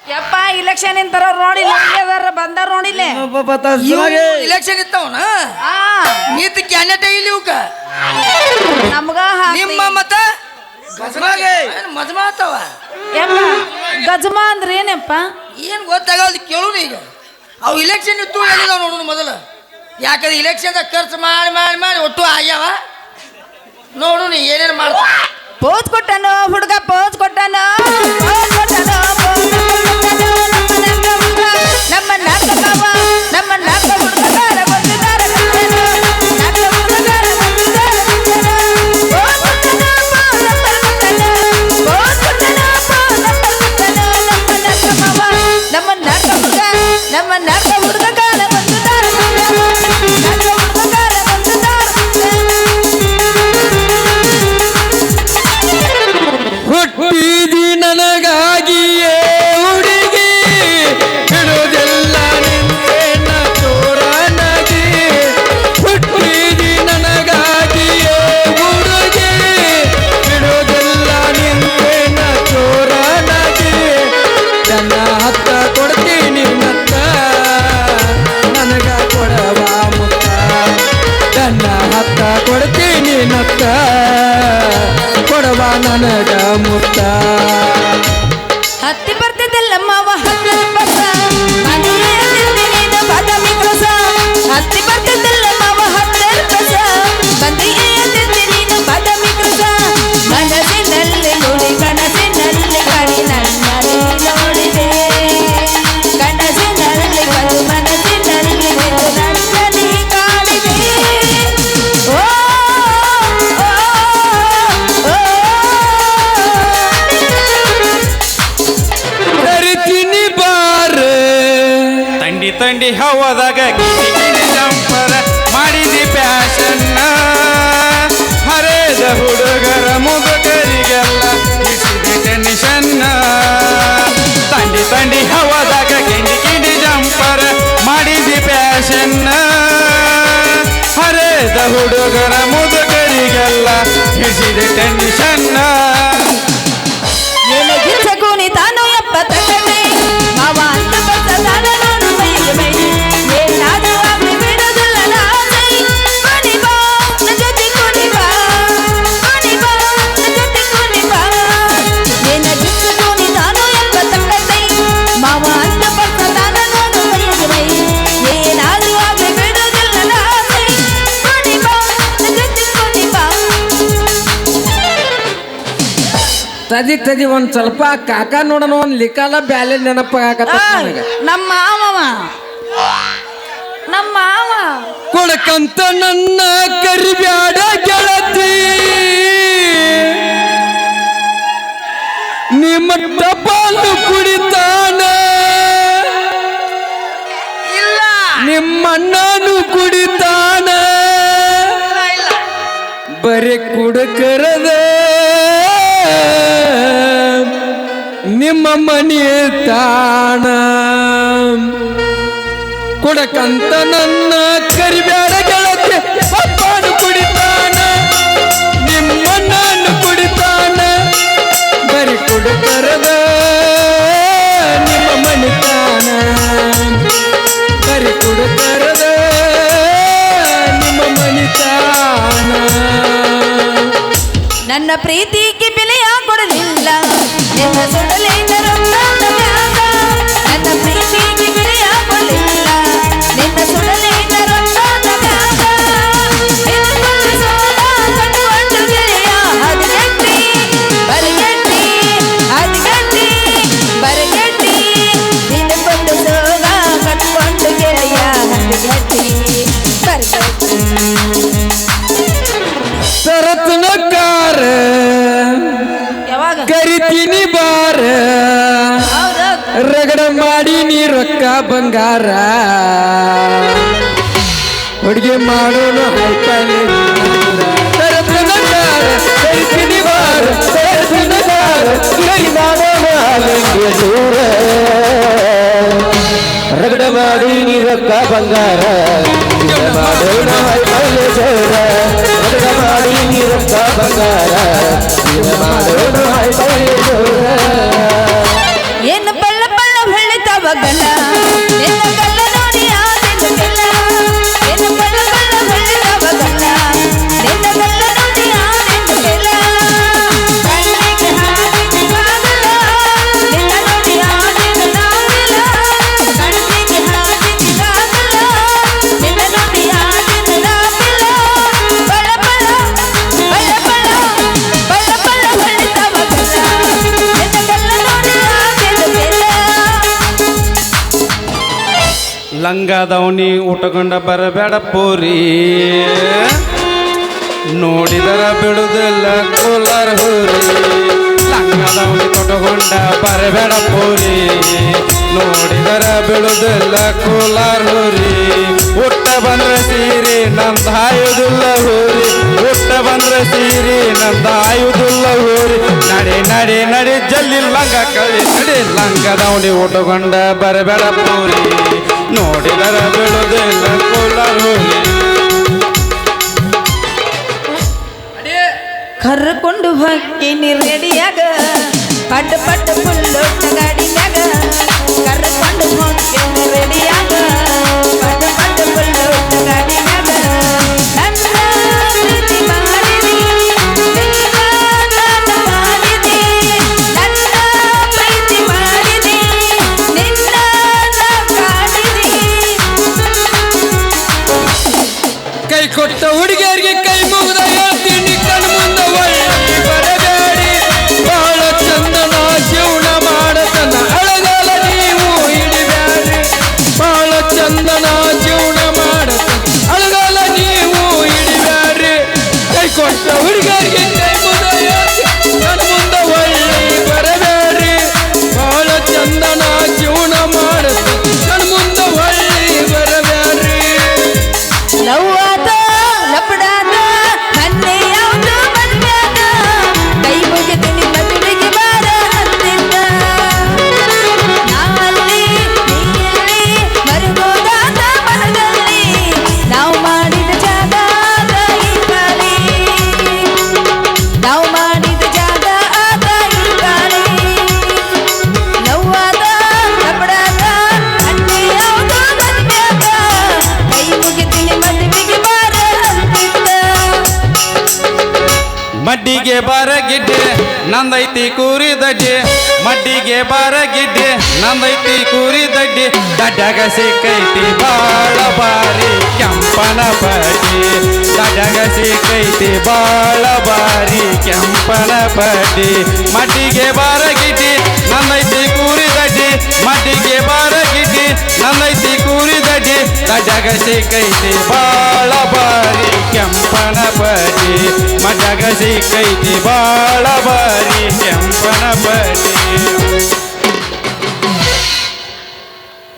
ಯಪ್ಪ ಇಲೆಕ್ಷನ್ ಇಂತರ ನೋಡಿಲ್ಲ ಬಂದಾರ ನೋಡಿಲ್ಲ ಇಲೆಕ್ಷನ್ ಇತ್ತವನ ಆ ನೀತಿ ಕ್ಯಾಂಡಿಡೇಟ್ ಇಲ್ಲಿ ಇವಕ್ಕ ನಮ್ಗ ನಿಮ್ಮ ಮತ ಮಜಮಾ ಆತವ ಯಪ್ಪ ಗಜಮಾ ಅಂದ್ರೆ ಏನಪ್ಪ ಏನ್ ಗೊತ್ತಾಗಲ್ದು ಕೇಳೋಣ ಈಗ ಅವು ಇಲೆಕ್ಷನ್ ಇತ್ತು ಹೇಳಿದಾವ ನೋಡೋಣ ಮೊದಲು ಯಾಕಂದ್ರೆ ಇಲೆಕ್ಷನ್ ಖರ್ಚು ಮಾಡಿ ಮಾಡಿ ಮಾಡಿ ಒಟ್ಟು ಆಗ್ಯಾವ ನೋಡು ನೀ ಏನೇನು ಮಾಡ್ತಾ ಪೋಸ್ ಕೊಟ್ಟನು ಹುಡುಗ ಪೋಸ್ ಕೊಟ್ಟನು ನಮ್ಮ ನಾಟಕವ ನಮ್ಮ ನಾಟಕ ಹುಡುಗರ ಗೊತ್ತಿದಾರ ನಮ್ಮ ನಾಟಕ ಹುಡುಗ ನಮ್ಮ ನಾಟಕ ಹುಡುಗ ಕಾಲ ಹುಟ್ಟಿದಿ ನನಗಾಗಿಯೇ ಹುಡುಗಿ ಬಿಡೋದೆಲ್ಲ ನಿನ್ನೆನ್ನ ತೋರನಾಗಿ ಹುಟ್ಟಿದಿ ನನಗಾಗಿಯೇ ಹುಡುಗಿ ಬಿಡೋದೆಲ್ಲ ನಿನ್ನೆನ್ನ ತೋರನಾಗಿ ನನ್ನ ಹತ್ತ ಕೊಡ್ತೀನಿ ನತ್ತ ನನಗ ಕೊಡವ ಮುತ್ತ ನನ್ನ ಹತ್ತ ಕೊಡ್ತೀನಿ ನತ್ತ ಕೊಡವ ನನಗ ಮುತ್ತ ಹತ್ತಿ ಬರ್ತಿದ್ದಲ್ಲ ಮಾವ ಹತ್ತಿ ಬರ್ತಿದ್ದಲ್ಲ ಮಾವ ನೀನು ಬಾದಾಮಿ ಕಸ ಮನಸ್ಸಿನಲ್ಲಿ ನೋಡಿ ಕನಸಿನಲ್ಲಿ ಕಾಣಿ ನನ್ನಲ್ಲಿ ನೋಡಿದೆ ಕನಸಿನಲ್ಲಿ ಬಂದು ಮನಸ್ಸಿನಲ್ಲಿ ನನ್ನಲ್ಲಿ ಕಾಣಿದೆ ಓ ಕರಿತೀನಿ ಬಾರ ತಂಡಿ ತಂಡಿ ಹವದಾಗ ಜಂಪರ ಮಾಡಿದಿ ಪ್ಯಾಶನ್ನ ಹರೇದ ಹುಡುಗರ ಮುದುಕರಿಗೆಲ್ಲ ಬಿಸಿದ ಟೆನ್ಷನ್ನ ತಂಡಿ ತಂಡಿ ಹವದಾಗ ಕಿಂಡಿ ಜಂಪರ ಮಾಡಿದಿ ಪ್ಯಾಶನ್ನ ಹರೇದ ಹುಡುಗರ ಮುದುಕರಿಗೆಲ್ಲ ಬಿಸಿದ ಟೆನ್ಷನ್ನ ಗಿಚ್ಚಕೂನಿ ತಾನು ಎಪ್ಪತ್ತನೇ ಮಾವ ಅಂತ ಬತ್ತ ತಾನ ನಾನು ಮೈಗೆ ಮೈ ಏನಾದರೂ ಆಗ್ಲಿ ಬಿಡೋದಿಲ್ಲ ನಾಸೈ ಕುಣಿ ಬಾ ನನ್ನ ಜೊತೆ ಕುಣಿ ಬಾ ಕುಣಿ ಬಾ ನನ್ನ ಜೊತೆ ಕುಣಿ ಬಾ ಏನ ಗಿಚ್ಚಕೂನಿ ತಾನು ಎಪ್ಪತ್ತನೇ ಮಾವ ಅಂತ ಬತ್ತ ತಾನ ನಾನು ಮೈಗೆ ಮೈ ಏನಾದರೂ ಆಗ್ಲಿ ಬಿಡೋದಿಲ್ಲ ನಾಸೈ ಕುಣಿ ಬಾ ನನ್ನ ಜೊತೆ ಕುಣಿ ಬಾ ತದಿ ಒಂದ್ ಸ್ವಲ್ಪ ಕಾಕ ನೋಡೋಣ ಒಂದ್ ಲಿಕಾಲ ಬ್ಯಾಲೆ ನೆನಪಾಗತ್ತ ನಮ್ಮ ಮಾವ ಕೊಡಕಂತ ನನ್ನ ಕರಿಬ್ಯಾಡ ಗೆಳತಿ ನಿಮ್ಮ ಟಪಾಲು ಕುಡಿತಾನ ಇಲ್ಲ ನಿಮ್ಮಣ್ಣನು ಕುಡಿತಾನ ಬರೀ ಕುಡಕರದ ನಿಮ್ಮ ಮನೆ ತಾಣ ಕೊಡಕಂತ ನನ್ನ ಕರಿಬ್ಯಾಡ ಗೆಳತಿ ಪಪ್ಪಾನು ಕುಡಿತಾನ ನಿಮ್ಮಣ್ಣನು ಕುಡಿತಾನ ಬರೀ ಕುಡಕರದ ನಿಮ್ಮ ಮನೆ ತಾಣ ಬರೀ ಕುಡಕರದ ನಿಮ್ಮ ಮನೆ ತಾಣ ನನ್ನ ಪ್ರೀತಿಗೆ ಬೆಲೆಯ ಕೊಡಲಿಲ್ಲ ನಿನ್ನ ಸುಡಲಿನ ರೊಕ್ಕದ ಮ್ಯಾಗ ನನ್ನ ಪ್ರೀತಿಗೆ ಬೆಲೆಯ ಕೊಡಲಿಲ್ಲ ನಿನ್ನ ಸುಡಲಿನ ರೊಕ್ಕದ ಮ್ಯಾಗ ನಿನ್ನ ಸೋಲ ಕಟ್ಟುಕೊಂಡು ಗೆಳೆಯ ಹದಿಗಟ್ಟಿ ಬರಿಗಟ್ಟಿ ಹದಿಗಟ್ಟಿ ಬರಿಗಟ್ಟಿ ನಿನ್ನ ಬಂದು ಸೋಲ ಕಟ್ಟುಕೊಂಡು ಗೆಳೆಯ ಹದಿಗಟ್ಟಿ ಬರಿಗಟ್ಟಿ ಸರತ್ನಕಾರ ಯಾವಾಗ ಕರಿತೀನಿ ಬಾರ ರಗಡ ಮಾಡಿ ನೀ ರೊಕ್ಕ ಬಂಗಾರ ಹುಡುಗಿ ಮಾಡೋನು ಹೈಪಲ್ಲಿ ಸರತ್ನಕಾರ ಕರಿತೀನಿ ಬಾರ ಸರತ್ನಕಾರ ಕರಿ ಮಾಡೋನು ಹಾಲಿಗೆ ದೂರ ರಗಡ ಮಾಡಿ ನೀ ರೊಕ್ಕ ಬಂಗಾರ ಮಾಡೋಣ ಹೈಪಲ್ಲಿ ದೂರ ರಗಡ ಮಾಡಿ ನೀ ರೊಕ್ಕ ಬಂಗಾರ ಮಾಡೋಣ ಹೈಪಲ್ಲಿ ದೂರ ಏನು ಬಳ್ಳ ಬಳ್ಳ ಗಲ್ಲ ನಿನ್ನ ಗಲ್ಲ ನೋಡಿ ಆದಿನ ಗಲ್ಲ ನಿನ್ನ ಬಳ ಬಳ ಬೆಳೆದವ ಗಲ್ಲ ನಿನ್ನ ಗಲ್ಲ ನೋಡಿ ಆದಿನ ಗಲ್ಲ ಕಣ್ಣಿಗೆ ಹಾಕಿದ ಬಾಗಲ ನಿನ್ನ ನೋಡಿ ಆದಿನ ನಾಗಲ ಕಣ್ಣಿಗೆ ಹಾಕಿದ ಬಾಗಲ ನಿನ್ನ ನೋಡಿ ಆದಿನ ನಾಗಲ ಬಳ ಬಳ ಬಳ ಬಳ ಬಳ ಬಳ ಬೆಳೆದವ ಗಲ್ಲ ನಿನ್ನ ಗಲ್ಲ ನೋಡಿ ಆದಿನ ಗಲ್ಲ ಲಂಗದವನಿ ಉಟ್ಕೊಂಡ ಬರಬೇಡ ಪೋರಿ ನೋಡಿದರ ಬಿಡುದಿಲ್ಲ ಕೋಲಾರ ಹೋರಿ ಲಂಗದವನಿ ತೊಟ್ಟಕೊಂಡ ಬರಬೇಡ ಪೋರಿ ನೋಡಿದರ ಬಿಡುದಿಲ್ಲ ಕೋಲಾರ ಹೋರಿ ಹುಟ್ಟ ಬಂದ್ರ ಸೀರೆ ನಂದ ಆಯುದಿಲ್ಲ ಹೋರಿ ಹುಟ್ಟ ಬಂದ್ರ ಸೀರೆ ನಂದ ಆಯುದಿಲ್ಲ ಹೋರಿ ನಡೆ ನಡೆ ನಡೆ ಜಲ್ಲಿ ಲಂಗ ಕಳಿ ನಡೆ ಲಂಗದವನಿ ಉಟ್ಕೊಂಡ ಬರಬೇಡ ಪೋರಿ ನೋಡಿದರ ಬಿಡುದಿಲ್ಲ ಕೋಲಾರ ಹೋರಿ ಕರ್ಕೊಂಡು ಹೋಗ್ತೀನಿ ರೆಡಿಯಾಗ ಪಡ್ಡ ಪಡ್ಡ ಫುಲ್ಲೊಟ್ಟ ಗಾಡಿಯಾಗ ಕರ್ಕೊಂಡು ಹೋಗ್ತೀನಿ ರೆಡಿಯಾಗ ಪಡ್ಡ ಪಡ್ಡ ಫುಲ್ಲೊಟ್ಟ ಗಾಡಿಯಾಗ ನನ್ನ ಪ್ರೀತಿ ಮಾಡಿದಿ ನಿನ್ನ ನನ್ನ ಮಾಡಿದಿ ನನ್ನ ಪ್ರೀತಿ ಮಾಡಿದಿ ನಿನ್ನ ಕಾಡಿದಿ ಕೈ ಕೊಟ್ಟ ಹುಡುಗಿಯರಿಗೆ ಕೈ ಮುಗಿದ ಹೇಳ್ತೀನಿ ಕಣ್ಣು ಮುಂದೆ ಒಳ್ಳೆ ಬರಬೇಡಿ ಬಹಳ ಚಂದನ ಜೀವನ ಮಾಡತನ ಅಳಗಾಲ ನೀವು ಹಿಡಿಬ್ಯಾಡ್ರಿ ಬಹಳ ಚಂದನ ಜೀವನ ಮಾಡತನ ಅಳಗಾಲ ನೀವು ಹಿಡಿಬ್ಯಾಡ್ರಿ ಕೈ ಕೊಟ್ಟ ಹುಡುಗಿಯರಿಗೆ ಕೈ ಮುಗಿದ ಹೇಳ್ತೀನಿ ಕಣ್ಣು ಮುಂದೆ ಒಳ್ಳೆ ಬರಬೇಡ್ರಿ ಬಹಳ ಚಂದನ ಜೀವನ ಮಾಡತನ ಕಣ್ಣು ಮುಂದೆ ಒಳ್ಳೆ ಬರಬೇಡ್ರಿ ಲವ್ವಾದ ಲಪಡಾದ ನನ್ನೆ ಯಾವುದು ಮದ್ವೆಯಾದ ಕೈ ಮುಗಿತೀನಿ ಮದುವೆಗೆ ಬಾರ ಅಂತಿದ್ದ ನಾವಲ್ಲಿ ನೀಯಲ್ಲಿ ಮರುಗೋದಾದ ಮನದಲ್ಲಿ ನಾವು ಮಾಡಿದ ಜಾಗ ಆದ ಈ ಕಾಲಿ ನಾವು ಮಾಡಿದ ಜಾಗ ಆದ ಈ ಕಾಲಿ ಲವ್ವಾದ ಲಪಡಾದ ನನ್ನೆ ಯಾವುದು ಮದ್ವೆಯಾದ ಕೈ ಮುಗಿತೀನಿ ಮದುವೆಗೆ ಬಾರ ಅಂತಿದ್ದ ಮಡ್ಡಿಗೆ ಬಾರ ಗಿಡ್ಡೆ ನಂದೈತಿ ಕೂರಿ ದಡ್ಡಿ ಮಡ್ಡಿಗೆ ಬಾರ ಗಿಡ್ಡೆ ನಂದೈತಿ ಕೂರಿ ದಡ್ಡಿ ದಡ್ಡಾಗ ಸಿಕ್ಕೈತಿ ಬಾಳ ಬಾರಿ ಕೆಂಪನ ಪಟ್ಟಿ ದಡ್ಡಾಗ ಸಿಕ್ಕೈತಿ ಬಾಳ ಬಾರಿ ಕೆಂಪನ ಪಟ್ಟಿ ಮಡ್ಡಿಗೆ ಬಾರ ಗಿಡ್ಡಿ ನಂದೈತಿ ಕೂರಿ ದಡ್ಡಿ ಮಡ್ಡಿಗೆ ಬಾರ ಗಿಡ್ಡಿ ನಂದೈತಿ ಕೂರಿ ದಡ್ಡಿ ದಡ್ಡಾಗ ಸಿಕ್ಕೈತಿ ಬಾಳ ಬಾರಿ ಕೆಂಪನ ಪಟ್ಟಿ ಮಡ್ಡಾಗ ಸಿಕ್ಕೈತಿ ಬಾಳ ಬಾರಿ ಕೆಂಪನ ಪಟ್ಟಿ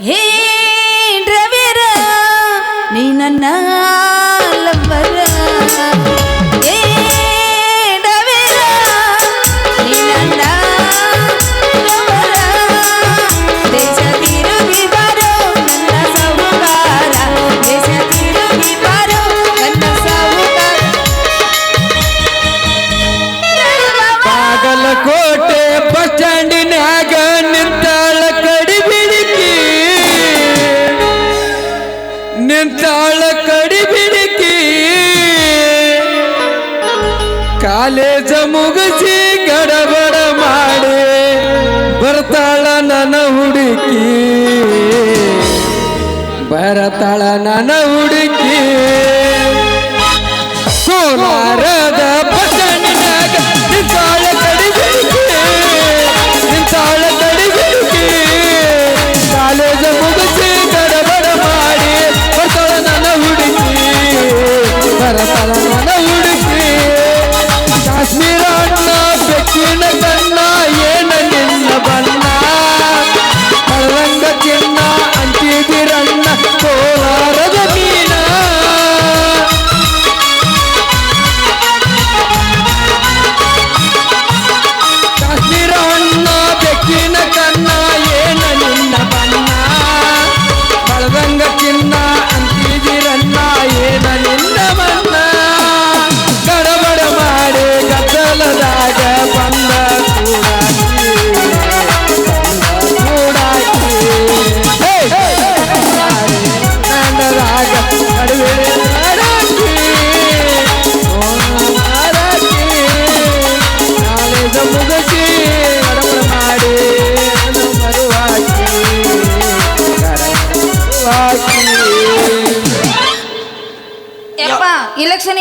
ಹೇ ಡ್ರೈವರ ನೀ ನನ್ನ ಲವ್ವರ ಹೇ ಡ್ರೈವರ ನೀ ನನ್ನ ಲವ್ವರ ದೇಶ ತಿರುಗಿ ಬಾರೋ ನನ್ನ ಸಾಹುಕಾರ ದೇಶ ತಿರುಗಿ ಬಾರೋ ನನ್ನ ಸಾಹುಕಾರ ಬಾಗಲಕೋಟೆ ಬಸ್ ಸ್ಟ್ಯಾಂಡಿನ್ಯಾಗ ನಿಂತಾಳ ಕಡಿಬಿಡಿಕಿ ನಿಂತಾಳ ಕಡಿಬಿಡಿಕಿ ಕಾಲೇಜ ಮುಗಿಸಿ ಗಡಬಡ ಮಾಡಿ ಬರ್ತಾಳ ನನ್ನ ಹುಡುಕಿ ಬರ್ತಾಳ ನನ್ನ ಹುಡುಕಿ ಸೋಲಾರದ ಬಸ್ ಸ್ಟ್ಯಾಂಡಿನ್ಯಾಗ ನಿಂತಾಳ ಕಡಿಬಿಡಿಕಿ ನಿಂತಾಳ ಕಡಿಬಿಡಿಕಿ ಕಾಲೇಜ ಮುಗಿಸಿ ಗಡಬಡ ಮಾಡಿ ಬರ್ತಾಳ ನನ್ನ ಹುಡುಕಿ ಬರ್ತಾಳ ನನ್ನ ಹುಡುಕಿ ಕಾಶ್ಮೀರ ಅಣ್ಣ ಬೆಕ್ಕಿನ ಕಣ್ಣ ಏನ ನಿನ್ನ ಬಣ್ಣ ಕಳರಂಗ ಚಿನ್ನ ಅಂತಿದಿರಣ್ಣ ಕೋಲಾರದ ಮೀನ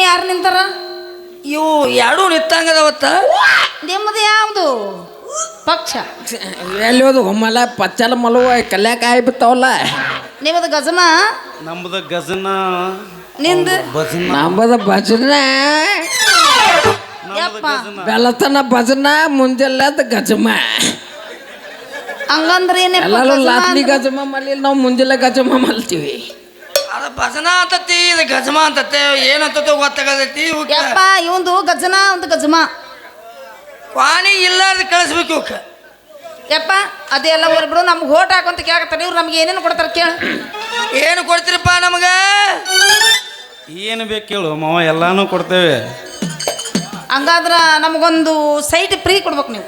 ಯಾರು ನಿಂತಾರ? ಇವು ಎರಡೂ ನಿತ್ತಂಗದವತ್ತ. ನಿಮ್ಮದು ಯಾವುದು ಪಕ್ಷ? ಎಲ್ಲಿ ಹೋದು ಒಮ್ಮಲ ಪಚ್ಚಲ ಮಲುವ ಕಲ್ಯಾಕಾಯಿ ಬಿತ್ತಾವಲ್ಲ. ನಿಮ್ಮದು ಗಜಮ, ನಮ್ದು ಗಜನ ನಿಂದು ಭಜನ ನಮ್ಮದ ಭಜನ ಯಪ್ಪ. ಬೆಳತನ ಭಜನ ಮುಂಜಾನೆ ಗಜಮ ಹಂಗಂದ್ರೆ ಏನಪ್ಪ ಎಲ್ಲರೂ ಗಜಮ ಲಾತ್ನಿ ಅಂದ್ರೆ? ಗಜಮ ಮಲ್ಲಿಲ್ಲ ನಾವು ಮುಂಜಾನೆ ಗಜಮ ಮಲ್ತೀವಿ. ಅದು ಭಜನ ಅಂತತಿ, ಇದು ಗಜಮ ಅಂತತೆ, ಏನಂತತೋ ಗೊತ್ತಾಗತೈತಿ. ಯಪ್ಪ ಇವಂದು ಗಜನ ಒಂದು ಗಜಮ. ಕ್ವಾಣಿ ಇಲ್ಲಾರ್ದು ಕಳಿಸ್ಬೇಕು ಇವಕ್ಕೆ. ಯಪ್ಪ ಅದೆಲ್ಲ ಹೊರಬಿಡು. ನಮ್ಗೆ ಓಟ್ ಹಾಕಂತ ಕೇಳಕತ್ತಾರೆ ಇವ್ರು. ನಮ್ಗೆ ಏನೇನು ಕೊಡ್ತಾರೆ ಕೇಳ? ಏನು ಕೊಡ್ತೀರಪ್ಪ ನಮಗ? ಏನು ಬೇಕು ಕೇಳು ಮಾವ, ಎಲ್ಲಾನು ಕೊಡ್ತೇವೆ. ಹಂಗಾದ್ರೆ ನಮಗೊಂದು ಸೈಟ್ ಫ್ರೀ ಕೊಡ್ಬೇಕು ನೀವು.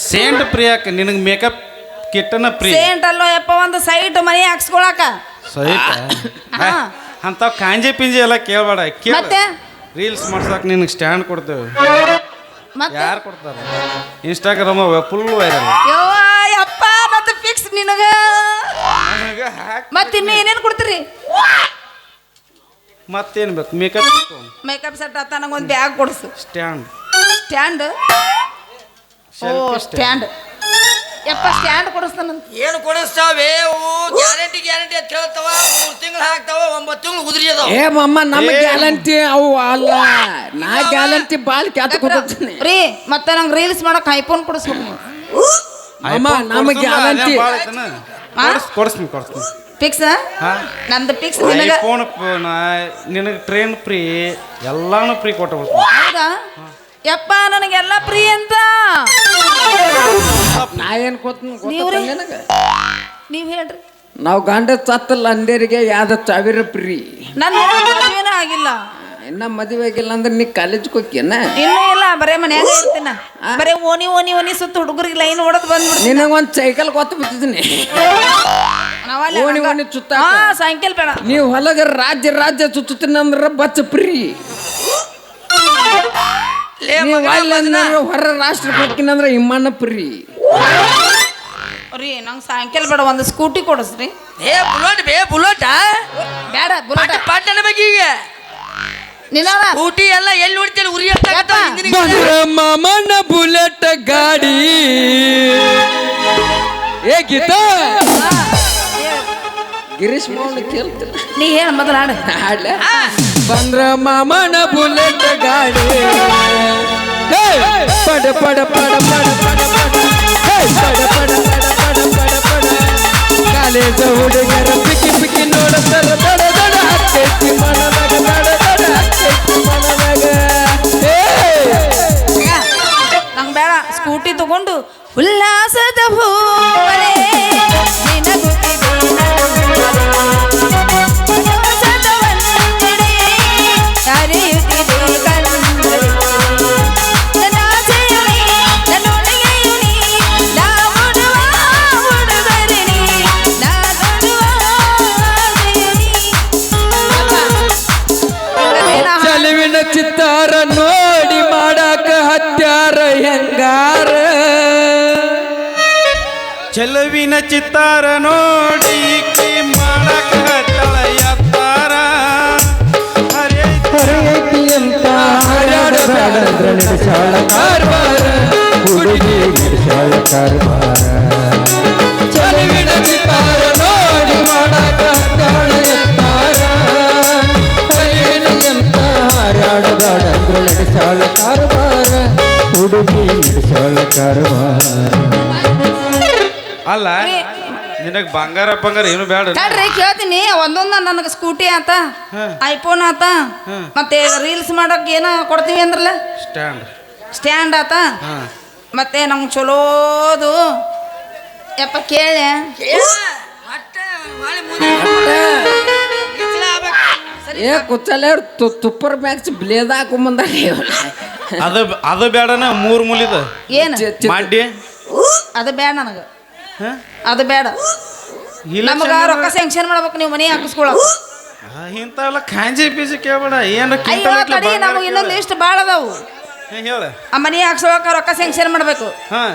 ಸೇಂಟ್ ಪ್ರಿಯಾಕ್ ನಿನಗೆ ಮೇಕಪ್ ಕಿಟ್ಟನ ಪ್ರೀ. ಸೇಂಟ್ ಅಲ್ಲೋ ಯಪ್ಪ, ಒಂದು ಸೈಟ್ ಮನೆ ಹಾಕ್ಸ್ಕೊಳಕ. ಸಹಿತ ಹಾ. ಅಂಥವು ಕಾಂಜಿ ಪಿಂಜಿ ಎಲ್ಲ ಕೇಳಬೇಡ. ಮತ್ತೆ ರೀಲ್ಸ್ ಮಾಡ್ಸಕ್ಕೆ ನಿನಗೆ ಸ್ಟ್ಯಾಂಡ್ ಕೊಡ್ತೇವೆ. ಮತ್ತೆ ಯಾರು ಕೊಡ್ತಾರೆ? Instagram full viral. ಯವ್ವ ಯಪ್ಪ ಮತ್ತೆ ಫಿಕ್ಸ್ ನಿನಗ. ಮತ್ತೆ ಇನ್ನು ಏನೇನು ಕೊಡ್ತೀರಿ? ಮತ್ತೇನು ಬೇಕು? ಮೇಕಪ್ ಮೇಕಪ್ ಸೆಟ್ ಆತ, ನಂಗೊಂದು ಬ್ಯಾಗ್ ಕೊಡಿಸು. Stand stand? ಓ ಸ್ಟ್ಯಾಂಡ್. ಯಪ್ಪ ಸ್ಟ್ಯಾಂಡ್ ಕೊಡಿಸ್ತಾನಂತ. ಏನು ಕೊಡಿಸ್ತಾವೆ? ಗ್ಯಾರಂಟಿ ಗ್ಯಾರಂಟಿ ಅಂತ ಹೇಳ್ತಾವ. 3 ತಿಂಗಳು ಹಾಕ್ತಾವ, 9 ತಿಂಗಳು ಉದುರಿ ಅದಾವ. ಏ ಮಮ್ಮ ನಮ್ಮ ಗ್ಯಾರಂಟಿ ಅವು ಅಲ್ಲ. ನಾ ಗ್ಯಾರಂಟಿ ಬಾಲ್ ಕ್ಯಾತ ಕೊಡ್ತೀನಿ ರೀ. ಮತ್ತೆ ನಂಗೆ ರೀಲ್ಸ್ ಮಾಡಕ್ ಐಫೋನ್ ಕೊಡಿಸ್ಬೇಕು ನೀವು. ಅಮ್ಮ ನಮ್ಮ ಗ್ಯಾರಂಟಿ ಕೊಡಿಸ್ತೀನಿ ಫಿಕ್ಸ್? ಹಾ. ನಂದು ಫಿಕ್ಸ್ ನಿನಗ. ಐಫೋನ್ ನಿನಗೆ ಟ್ರೈನ್ ಫ್ರೀ, ಎಲ್ಲಾನು ಫ್ರೀ ಕೊಟ್ಟಬಿಡ್ತೀನಿ. ಹೌದಾ ಯಪ್ಪ? ನನಗೆಲ್ಲ ಫ್ರೀ ಅಂತ. ನಾ ಏನು ಕೊಡ್ತೀನಿ ನೀವ್ರಿ? ನನಗೆ ನೀವ್ ಹೇಳ್ರಿ. ನಾವು ಗಂಡ ಸತ್ತಲ್ಲ ಅಂದೇರಿಗೆ ಯಾವ್ದು ಸಾವಿರ ಫ್ರೀ. ನನ್ನ ಮದುವೆನೂ ಆಗಿಲ್ಲ. ಇನ್ನ ಮದುವೆ ಆಗಿಲ್ಲ ಅಂದ್ರೆ ನೀ ಕಾಲೇಜ್ಗೆ ಹೋಗ್ಯನ? ಇನ್ನೂ ಇಲ್ಲ, ಬರೇ ಮನ್ಯಾಗ ಇರ್ತೀನ. ಬರೇ ಓನಿ ಓನಿ ಓನಿ ಸುತ್ತ ಹುಡುಗರಿಗೆ ಲೈನ್ ಹೊಡೆದು ಬಂದ್ಬಿಡ್ತೀನಿ. ನಿನಗೊಂದು ಸೈಕಲ್ ಗೊತ್ತ ಬಿಟ್ಟಿದ್ದೀನಿ. ಓಣಿ ಓಣಿ ಸುತ್ತ ಸಾಯಂಕಾಲ ಬೇಡ. ನೀವು ಹೊಲಗ ರಾಜ್ಯ ಸುತ್ತೀನಿ ಅಂದ್ರೆ ಬಚ್ಚ ಫ್ರೀ. ನೀವು ಹೊರ ರಾಷ್ಟ್ರಕ್ಕೆ ಹೋಗ್ತೀನಂದ್ರೆ ವಿಮಾನ ಫ್ರೀ ರೀ. ನಂಗೆ ಸಾಯಂಕಾಲ ಬೇಡ, ಒಂದು ಸ್ಕೂಟಿ ಕೊಡಿಸ್ರಿ. ಬುಲೆಟ್ ಬೇಡ ಬುಲೆಟ್ ಪಾಟನ ಬಗ್ಗೆ. ಈಗ ನಿನ್ನ ಊಟಿ ಎಲ್ಲ ಎಲ್ಲಿ ನೋಡ್ತೀರಿ? ಉರಿ ಮಾಮನ ಬುಲೆಟ್ ಗಾಡಿ ಹೇಗಿತ್ತ? ಗಿರೀಶ್ ಮೌನ ಕೇಳ್ತಿಲ್ಲ. ನೀ ಹೇಳ ಮೊದಲು ಹಾಡು. ಹಾಡ್ಲ ಬಂದ್ರ ಮಾಮನ ಬುಲೆಟ್ ಗಾಡಿ ಪಡ ಪಡ ಪಡ ಪಡ ಪಡ ಪಡ ಪಡ ಪಡ ಪಡ ಪಡ ಪಡ ಕಾಲೇಜ ಹುಡುಗರ ಪಿಕ್ಕಿ ಪಿಕ್ಕಿ ನೋಡತಾರ ದಡ ದಡ ಹತ್ತೈತಿ ಮನದಾಗ ದಡ ದಡ ಹತ್ತೈತಿ ಮನದಾಗ. ನಂಗೆ ಬೇಡ. ಸ್ಕೂಟಿ ತಗೊಂಡು ಉಲ್ಲಾಸದ ಹೂವರೆ ಚಲುವಿನ ಚಿತ್ತಾರ ನೋಡಿ ಮಾಡಾಕ ಹತ್ಯಾರ ಹೆಂಗಾರ. ಚೆಲುವಿನ ಚಿತ್ತಾರ ನೋಡಿ ಮಾಡಕ ತಳ ಎತ್ತಾರ. ಹರಿಯೈತಿ ಅಂತ ಹಾಡಾಡಬೇಡಂದ್ರ ನಡೆಸಾಳ ಕಾರ್ಬಾರ ಹುಡುಗಿ ನಡೆಸಾಳ ಕಾರ್ಬಾರ. ಚಲುವಿನ ಚಿತ್ತಾರ ನೋಡಿ ಮಾಡಾಕ ಹತ್ಯಾರ ಎತ್ತಾರ. ಅಂತ ಹಾಡಾಡಬೇಡಂದ್ರ ನಡೆಸಾಳ ಕಾರ್ಬಾರ ಹುಡುಗಿ ನಡೆಸಾಳ ಕಾರ್ಬಾರ. ಅಲ್ಲ ನಿನಗೆ ಬಂಗಾರ ಏನು ಬೇಡ. ತಡ್ರಿ ಕೇಳ್ತೀನಿ. ಒಂದೊಂದು ನನಗೆ ಸ್ಕೂಟಿ ಆತ, ಐಫೋನ್ ಆತ, ಮತ್ತೆ ರೀಲ್ಸ್ ಮಾಡಕ್ ಏನ ಕೊಡ್ತೀವಿ ಅಂದ್ರಲ್ಲ ಸ್ಟ್ಯಾಂಡ್ ಆತ, ಮತ್ತೆ ನಂಗೆ ಚಲೋದು ಯಪ್ಪ ಕೇಳಿ. ಏ ಕುಚ್ಚಲ್ಲ ತುಪ್ಪರ್ ಮ್ಯಾಕ್ಸ್ ಬ್ಲೇದ್ ಹಾಕೊಂಬಂದ. ಅದು ಬೇಡನ 3 ಮೂಲಿದ ಏನು ಮಾಡಿ. ಅದು ಬೇಡ ನನಗೆ. ಅದು ಬೇಡ. ನಮಗ ರೊಕ್ಕ ಸ್ಯಾಂಕ್ಷನ್ ಮಾಡ್ಬೇಕು ನೀವು ಮನೆ ಹಾಕಿಸ್ಕೊಳಕ್. ಇಂಥವೆಲ್ಲ ಕಾಂಜಿ ಪೀಜಿ ಕೇಳ್ಬೇಡ. ಏನು ಅಯ್ಯೋ ತಡಿ, ನಮಗೆ ಇನ್ನೊಂದು ಇಷ್ಟು ಭಾಳ ಅದಾವು. ಹೇಳ ಆ ಮನೆ ಹಾಕ್ಸೋಕ ರೊಕ್ಕ ಸ್ಯಾಂಕ್ಷನ್ ಮಾಡ್ಬೇಕು.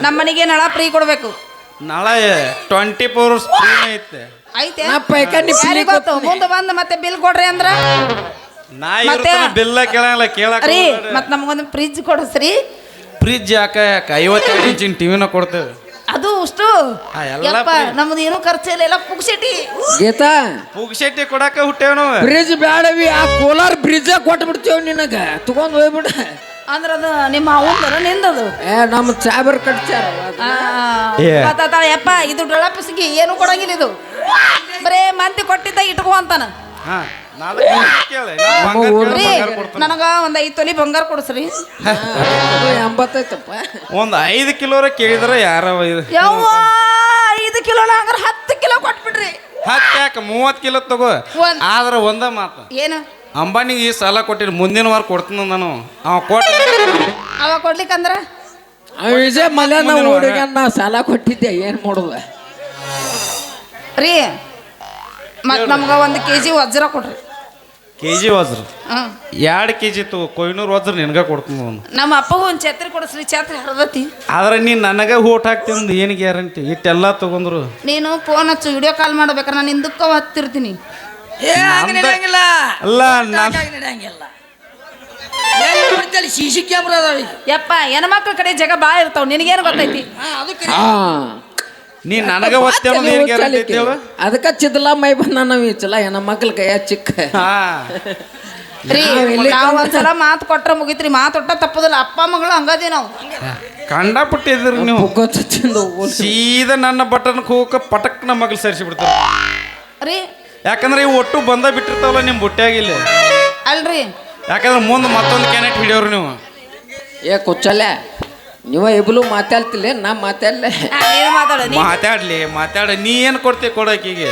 ನಮ್ಮ ಮನೆಗೆ ನಳ ಫ್ರೀ ಕೊಡ್ಬೇಕು. ನಾಳೆ 24 ಫ್ರೀ ಐತೆ. ಐತೆ ನಾ ಪೈಕಾನಿ ಯಾರಿಗ್ ಗೊತ್ತು? ಮುಂದೆ ಬಂದು ಮತ್ತೆ ಬಿಲ್ ಕೊಡ್ರಿ ಅಂದ್ರ ನಾ ಮತ್ತೆ? ಬಿಲ್ಲ ಕೇಳಲ್ಲ ಕೇಳಕ್ ರೀ ಮತ್ ನಮಗೊಂದು ಫ್ರಿಜ್ ಕೊಡಸ್ರಿ. ಫ್ರಿಜ್ ಯಾಕೆ 52 ಇಂಚಿನ ಟಿವಿನ ಕೊಡ್ತೇವೆ. ಅದು ಅಷ್ಟು ಆ, ಎಲ್ಲ ಯಪ್ಪ free. ನಮ್ದು ಏನೂ ಖರ್ಚಿಲ್ಲ, ಎಲ್ಲ ಪುಗ್ಸೆಟಿ. ಗೀತಾ ಪುಗ್ಶೆಟ್ಟಿ ಕೊಡಾಕ ಹುಟ್ಟೇವ್ ನಾವು. ಬ್ರಿಡ್ಜ್ ಬ್ಯಾಡವಿ, ಆ ಕೋಲಾರ ಬ್ರಿಡ್ಜ್ ಕೊಟ್ಟು ಬಿಡ್ತೇವ್ ನಿನಗ, ತಗೊಂಡ್ ಹೋಗ್ಬಿಡ. ಅಂದ್ರ ಅದು ನಿಮ್ಮ ಅವಂದರ ನಿಂದದು. ನಮ್ಮ ಚಾಬರ್ ಕಟ್ಚಾರ. ಯಪ್ಪ ಇದು ಡೊಳ ಪಿಸಿಗೆ ಏನು ಕೊಡಂಗಿಲ್ಲ, ಇದು ಬರೇ ಮಂದಿ ಕೊಟ್ಟಿದ್ದ ಇಟ್ಕೋ ಅಂತಾನ. ಹಾ, 4 ಕೇಳಿ ಬಂಗಾರ ಕೊಡ್ತಾನೆ. ನನಗ ಒಂದ್ 5 ತೊಲಿ ಬಂಗಾರ ಕೊಡ್ಸ್ರಿ. 85 ಒಂದ್ 5 ಕಿಲೋರ ಕೇಳಿದ್ರ ಯಾರ ಯವ್ವ 5 ಕಿಲೋ ಹಂಗಾರ 10 ಕಿಲೋ ಕೊಟ್ಬಿಡ್ರಿ. 10 ಯಾಕೆ 30 ಕಿಲೋ ತಗೋ. ಆದ್ರ ಒಂದ ಮಾತು, ಏನು ಅಂಬಾನಿಗೆ ಈ ಸಾಲ ಕೊಟ್ಟಿರಿ, ಮುಂದಿನ ವಾರ ಕೊಡ್ತೀನಿ ನಾನು. ಅವ ಅವ ಕೊಡ್ಲಿಕ್ಕಂದ್ರ ವಿಜಯ್ ಮಲ್ಯನ ಹುಡುಗ ನಾ ಸಾಲ ಕೊಟ್ಟಿದ್ದೆ, ಏನ್ ಮಾಡುದ ರೀ. ಮತ್ ನಮ್ಗ 1 kg ವಜ್ರ ಕೊಡ್ರಿ. ಕೆಜಿ ವಜ್ರ 2 kg ತಗೋ. ಕೊಯ್ನೂರು ವಜ್ರ ನಿನ್ಗ ಕೊಡ್ತೀನಿ ನಾನು. ನಮ್ಮ ಅಪ್ಪಗೂ ಒಂದು ಛತ್ರಿ ಕೊಡಿಸ್ರಿ, ಛತ್ರಿ ಹರಿದತಿ. ಆದ್ರೆ ನೀನ್ ನನಗ ಓಟ್ ಹಾಕ್ತೀನಿ, ಏನು ಗ್ಯಾರಂಟಿ? ಇಟ್ಟೆಲ್ಲ ತಗೊಂಡ್ರು ನೀನು ಫೋನ್ ಹಚ್ಚು, ವಿಡಿಯೋ ಕಾಲ್ ಮಾಡ್ಬೇಕಾರೆ ನಾನು ಹಿಂದಕ್ಕ ಹತ್ತಿರ್ತೀನಿ. ನಡೆಯಂಗಿಲ್ಲ ಅಲ್ಲ ನಡೆಯಂಗಿಲ್ಲ. ಸಿಸಿ ಕ್ಯಾಮ್ರಾ ಅದಾವ. ಯಪ್ಪ ಹೆಣ್ಮಕ್ಳ ಕಡೆ ಜಗ ಬಾ ಇರ್ತಾವ, ನಿನಗೇನು ಗೊತ್ತೈತಿ? ನೀ ನನಗ ಒತ್ತೇವ, ಏನು ಗ್ಯಾರಂಟಿ ಐತಿ ಹೇಳು? ಅದಕ್ಕ ಚಿದ್ಲ ಮೈ ಬಂದ ನಾವ್ ಈ ಚಲ ಏನ ಮಕ್ಳ ಕೈಯ ಚಿಕ್ಕ. ಹಾ ರೀ ನಾವ್ ಒಂದ್ಸಲ ಮಾತು ಕೊಟ್ರ ಮುಗಿತ್ರಿ, ಮಾತು ಒಟ್ಟ ತಪ್ಪದಿಲ್ಲ. ಅಪ್ಪ ಮಗಳು ಹಂಗದಿ ನಾವು. ಕಂಡಾಪಟ್ಟಿದ್ರಿ ನೀವು. ಸೀದಾ ನನ್ನ ಬಟನ್ ಹೋಗಕ ಪಟಕ್ನ ಮಗಳು ಸೇರಿಸಿ ಬಿಡ್ತಾರ ರೀ. ಯಾಕಂದ್ರೆ ಇವು ಒಟ್ಟು ಬಂದ ಬಿಟ್ಟಿರ್ತಾವಲ್ಲ ನಿಮ್ ಬುಟ್ಟ್ಯಾಗಿಲ್ಲ. ಅಲ್ರಿ ಯಾಕಂದ್ರೆ ಮುಂದೆ ಮತ್ತೊಂದು ಕ್ಯಾನೆಟ್ ಹಿಡಿಯೋರು ನೀವು. ಏ ಕುಚ್ಚಲ್ಲೆ, ನೀವ ಇಬ್ರು ಮಾತಾಡ್ತಿಲ್ಲ, ನಾ ಮಾತಾಡ್ಲೆ. ಏನು ಮಾತಾಡ ಮಾತಾಡ್ಲಿ ನೀ ಏನ್ ಕೊಡ್ತೀವಿ ಕೊಡೋಕೀಗೆ.